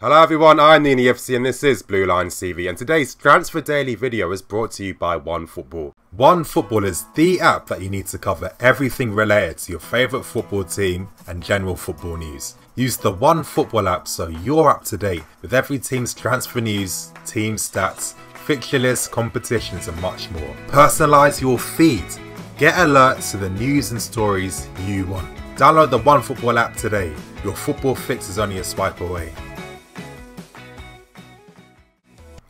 Hello everyone, I'm the FC and this is Blue Line TV, and today's Transfer Daily video is brought to you by OneFootball. OneFootball is the app that you need to cover everything related to your favourite football team and general football news. Use the OneFootball app so you're up to date with every team's transfer news, team stats, fixture lists, competitions and much more. Personalise your feed. Get alerts to the news and stories you want. Download the OneFootball app today. Your football fix is only a swipe away.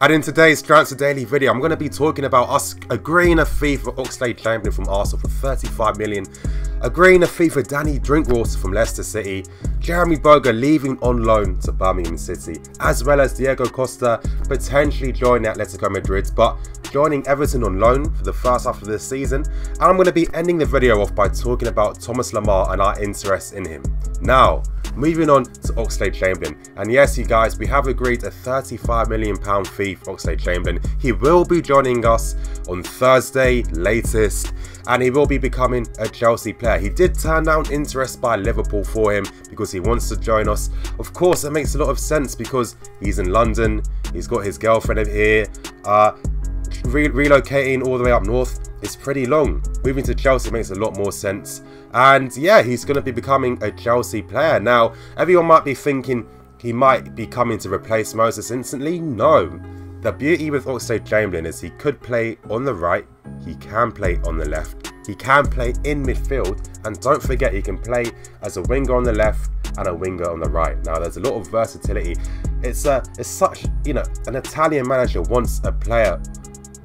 And in today's Transfer Daily video, I'm going to be talking about us agreeing a fee for Oxlade Chamberlain from Arsenal for 35 million, agreeing a fee for Danny Drinkwater from Leicester City, Jeremy Boga leaving on loan to Birmingham City, as well as Diego Costa potentially joining Atletico Madrid, but joining Everton on loan for the first half of the season. And I'm going to be ending the video off by talking about Thomas Lemar and our interest in him. Now, moving on to Oxlade Chamberlain, and yes you guys, we have agreed a £35 million fee for Oxlade Chamberlain. He will be joining us on Thursday latest, and he will be becoming a Chelsea player. He did turn down interest by Liverpool for him because he wants to join us. Of course, it makes a lot of sense because he's in London, he's got his girlfriend here, relocating all the way up north is pretty long. Moving to Chelsea makes a lot more sense. And yeah, he's going to be becoming a Chelsea player. Now, everyone might be thinking he might be coming to replace Moses instantly. No. The beauty with Oxlade Chamberlain is he could play on the right, he can play on the left, he can play in midfield, and don't forget he can play as a winger on the left and a winger on the right. Now, there's a lot of versatility. It's such, you know, an Italian manager wants a player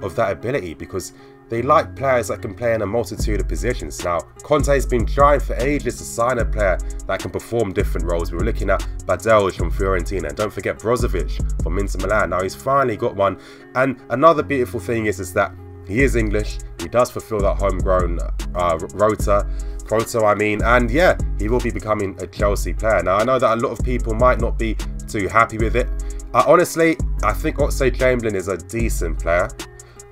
of that ability because they like players that can play in a multitude of positions. Now, Conte's been trying for ages to sign a player that can perform different roles. We were looking at Badelj from Fiorentina, and don't forget Brozovic from Inter Milan. Now, he's finally got one. And another beautiful thing is that he is English. He does fulfill that homegrown quota, I mean. And yeah, he will be becoming a Chelsea player. Now, I know that a lot of people might not be too happy with it. Honestly, I think Oxlade Chamberlain is a decent player.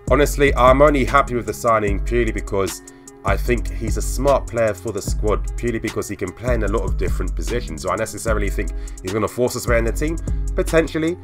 Honestly, I'm only happy with the signing purely because I think he's a smart player for the squad, purely because he can play in a lot of different positions. So I necessarily think he's going to force us around the team, potentially.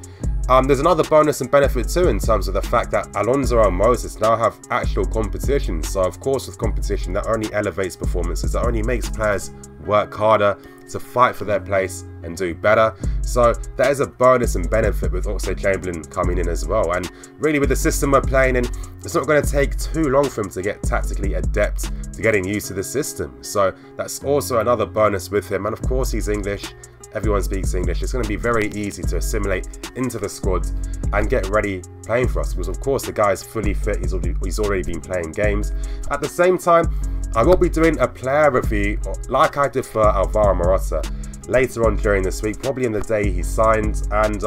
There's another bonus and benefit too in terms of the fact that Alonso and Moses now have actual competition. So of course with competition, that only elevates performances, that only makes players work harder to fight for their place and do better. So that is a bonus and benefit with Oxlade Chamberlain coming in as well. And really with the system we're playing in, it's not going to take too long for him to get tactically adept to getting used to the system. So that's also another bonus with him. And of course he's English. Everyone speaks English. It's going to be very easy to assimilate into the squad and get ready playing for us because of course the guy is fully fit. He's already been playing games. At the same time, I will be doing a player review like I did for Alvaro Morata later on during this week, probably in the day he signed, and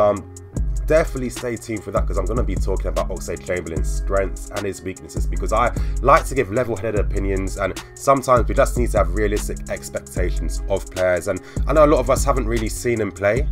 definitely stay tuned for that because I'm going to be talking about Oxlade Chamberlain's strengths and his weaknesses because I like to give level-headed opinions, and sometimes we just need to have realistic expectations of players. And I know a lot of us haven't really seen him play.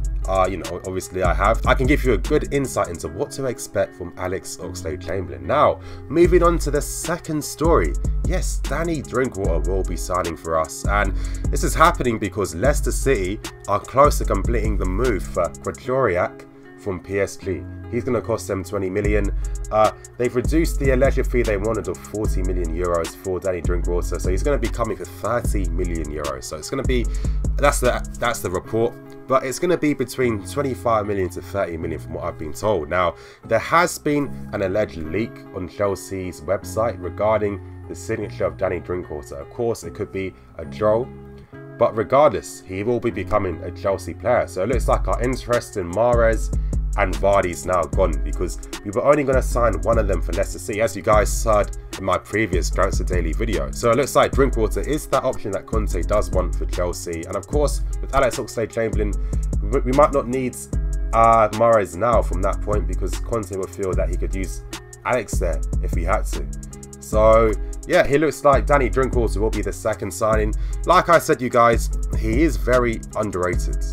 You know, obviously I have. I can give you a good insight into what to expect from Alex Oxlade Chamberlain. Now, moving on to the second story. Yes, Danny Drinkwater will be signing for us, and this is happening because Leicester City are close to completing the move for Quadrariak from PSG. He's going to cost them 20 million. They've reduced the alleged fee they wanted of 40 million euros for Danny Drinkwater, so he's going to be coming for 30 million euros. So it's going to be, that's the report, but it's going to be between 25 million to 30 million from what I've been told. Now, there has been an alleged leak on Chelsea's website regarding the signature of Danny Drinkwater. Of course, it could be a troll, but regardless, he will be becoming a Chelsea player. So it looks like our interest in Mahrez and Vardy's now gone because we were only going to sign one of them for Leicester City, as you guys heard in my previous Transfer Daily video. So it looks like Drinkwater is that option that Conte does want for Chelsea. And of course, with Alex Oxlade Chamberlain, we might not need Mahrez now from that point because Conte would feel that he could use Alex there if he had to. So yeah, he looks like Danny Drinkwater will be the second signing. Like I said, you guys, he is very underrated.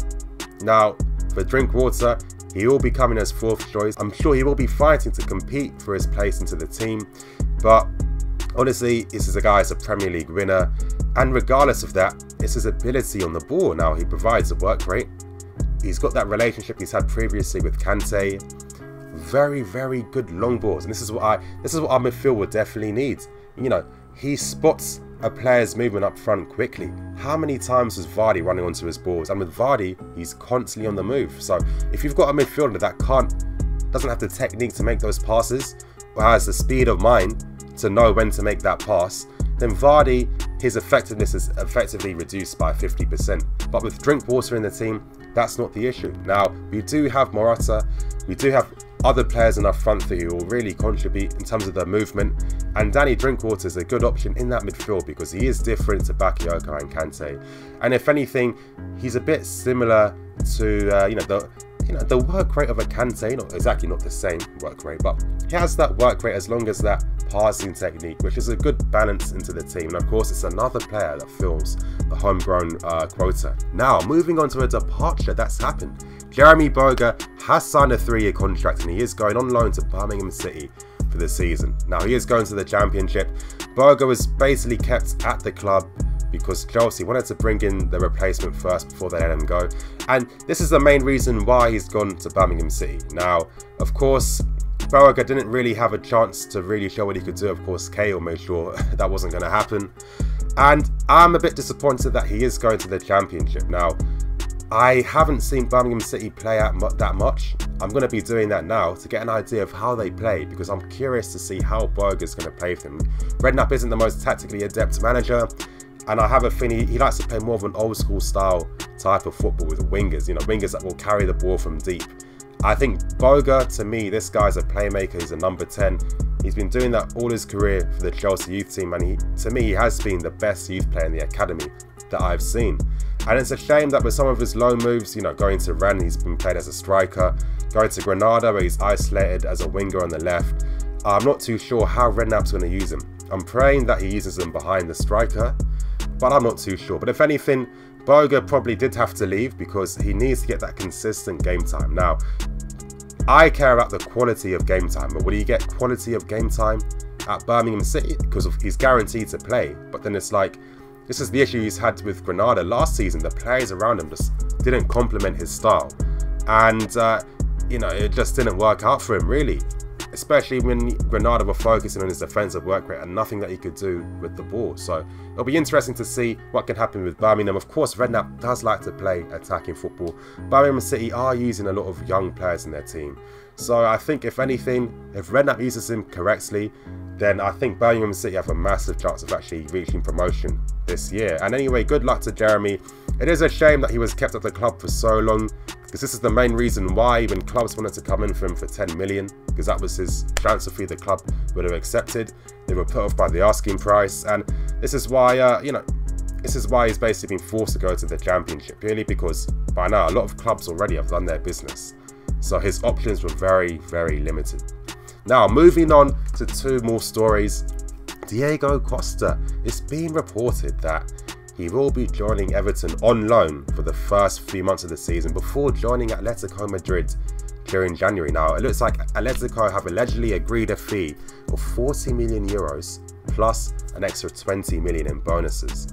Now, for Drinkwater, he will be coming as fourth choice. I'm sure he will be fighting to compete for his place into the team. But honestly, this is a guy who's a Premier League winner. And regardless of that, it's his ability on the ball. Now, he provides a work rate. He's got that relationship he's had previously with Kante. Very, very good long balls, and this is what our midfield would definitely need. You know, he spots a player's movement up front quickly. How many times was Vardy running onto his balls? And with Vardy, he's constantly on the move. So if you've got a midfielder that doesn't have the technique to make those passes, or has the speed of mind to know when to make that pass, then Vardy, his effectiveness is effectively reduced by 50%. But with Drinkwater in the team, that's not the issue. Now, we do have Morata, we do have other players in our front three who will really contribute in terms of their movement, and Danny Drinkwater is a good option in that midfield because he is different to Bakayoko and Kante, and if anything, he's a bit similar to the work rate of a Kante. Not exactly, not the same work rate, but he has that work rate as long as that passing technique, which is a good balance into the team. And of course, it's another player that fills the homegrown quota. Now, moving on to a departure that's happened. Jeremy Boga has signed a 3-year contract and he is going on loan to Birmingham City for the season. Now, he is going to the Championship. Boga was basically kept at the club because Chelsea wanted to bring in the replacement first before they let him go. And this is the main reason why he's gone to Birmingham City. Now, of course, Boga didn't really have a chance to really show what he could do. Of course, Cahill made sure that wasn't going to happen. And I'm a bit disappointed that he is going to the Championship. Now, I haven't seen Birmingham City play out that much. I'm going to be doing that now to get an idea of how they play because I'm curious to see how Boga's going to play for them. Redknapp isn't the most tactically adept manager, and I have a feeling he likes to play more of an old school style type of football with wingers, wingers that will carry the ball from deep. I think Boga, to me, this guy's a playmaker. He's a number 10. He's been doing that all his career for the Chelsea youth team, and to me, he has been the best youth player in the academy that I've seen. And it's a shame that with some of his low moves, going to Rennes, he's been played as a striker, going to Granada where he's isolated as a winger on the left. I'm not too sure how Redknapp's going to use him. I'm praying that he uses him behind the striker, but I'm not too sure. But if anything, Boga probably did have to leave because he needs to get that consistent game time. Now, I care about the quality of game time, but will he get quality of game time at Birmingham City? Because he's guaranteed to play, but then it's like, this is the issue he's had with Granada last season. The players around him just didn't complement his style. And, it just didn't work out for him, really. Especially when Granada were focusing on his defensive work rate and nothing that he could do with the ball. So it'll be interesting to see what can happen with Birmingham. Of course, Redknapp does like to play attacking football. Birmingham City are using a lot of young players in their team. So I think, if anything, if Redknapp uses him correctly, then I think Birmingham City have a massive chance of actually reaching promotion this year. And anyway, good luck to Jeremy. It is a shame that he was kept at the club for so long, because this is the main reason why even clubs wanted to come in for him for 10 million, because that was his transfer fee the club would have accepted. They were put off by the asking price, and this is why this is why he's basically been forced to go to the Championship, purely because by now a lot of clubs already have done their business. So his options were very, very limited. Now, moving on to 2 more stories. Diego Costa. It's been reported that he will be joining Everton on loan for the first few months of the season before joining Atletico Madrid during January. Now, it looks like Atletico have allegedly agreed a fee of 40 million euros plus an extra 20 million in bonuses.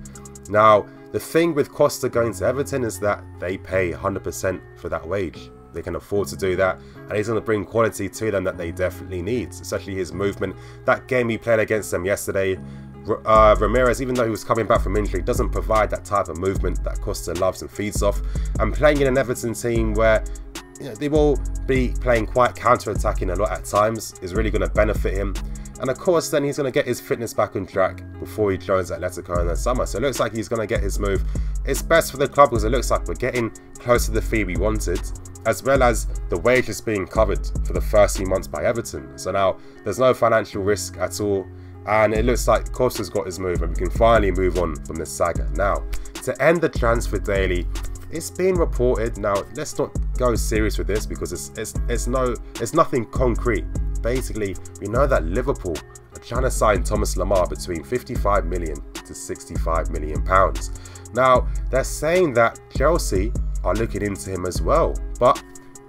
Now, the thing with Costa going to Everton is that they pay 100% for that wage. They can afford to do that, and he's going to bring quality to them that they definitely need, especially his movement. That game he played against them yesterday, Ramirez, even though he was coming back from injury, doesn't provide that type of movement that Costa loves and feeds off. And playing in an Everton team where they will be playing quite counter-attacking a lot at times is really going to benefit him. And of course, then he's going to get his fitness back on track before he joins Atletico in the summer. So it looks like he's going to get his move. It's best for the club because it looks like we're getting close to the fee we wanted, as well as the wages being covered for the first few months by Everton. So now there's no financial risk at all. And it looks like Costa's got his move and we can finally move on from this saga. Now, to end the transfer daily, it's been reported. Now, let's not go serious with this because it's nothing concrete. Basically, we know that Liverpool are trying to sign Thomas Lemar between 55 million to 65 million pounds. Now, they're saying that Chelsea are looking into him as well. But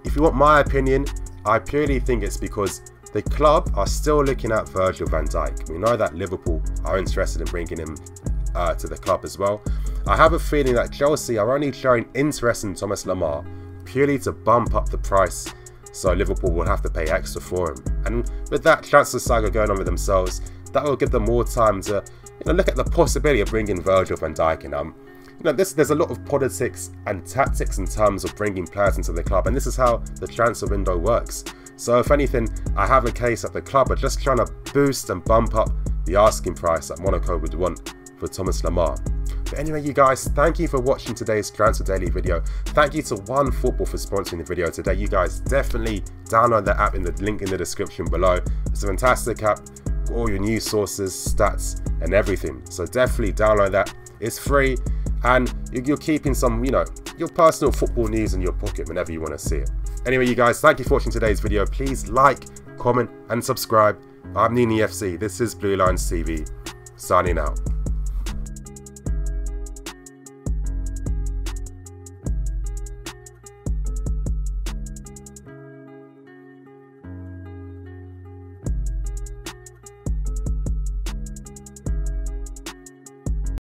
if you want my opinion, I purely think it's because the club are still looking at Virgil van Dijk. We know that Liverpool are interested in bringing him to the club as well. I have a feeling that Chelsea are only showing interest in Thomas Lemar purely to bump up the price, so Liverpool will have to pay extra for him. And with that transfer saga going on with themselves, that will give them more time to look at the possibility of bringing Virgil van Dijk in. There's a lot of politics and tactics in terms of bringing players into the club, and this is how the transfer window works. So if anything, I have a case that the club are just trying to boost and bump up the asking price that Monaco would want for Thomas Lemar. But anyway, you guys, thank you for watching today's Transfer Daily video. Thank you to OneFootball for sponsoring the video today. You guys definitely download the app in the link in the description below. It's a fantastic app, all your news sources, stats, and everything. So definitely download that. It's free, and you're keeping some, your personal football news in your pocket whenever you want to see it. Anyway, you guys, thank you for watching today's video. Please like, comment, and subscribe. I'm Nini FC. This is Blue Lines TV. Signing out.